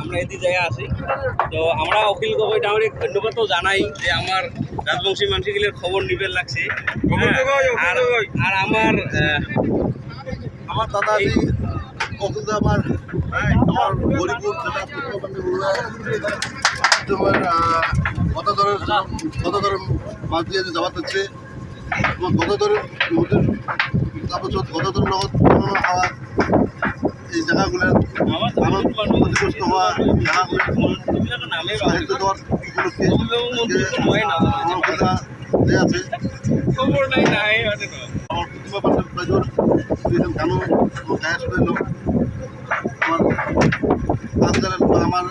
আমরা এদিকে জায়গা আছি। তো আমরা অখিল গগৈ ডাঙরিক ধন্যবাদও জানাই যে আমার রাজবংশী মানুষগুলোর খবর নিবেন লাগছে। আর আমার আমার দাদা অখিল আমার গরিপুর কত ধরনের মাছ দিয়ে জবাব দিচ্ছে এবং কত ধরনের তারপর কত ধরনের লগত হওয়া এই জায়গাগুলোর ক্ষতিগ্রস্ত হওয়া জায়গাগুলো সাহায্য দেওয়ার উপলক্ষে আছে খবর নাই আমার প্রতিমা পাশের প্রয়োজন দুইজন কানু গ্যাস রইল আমার আমার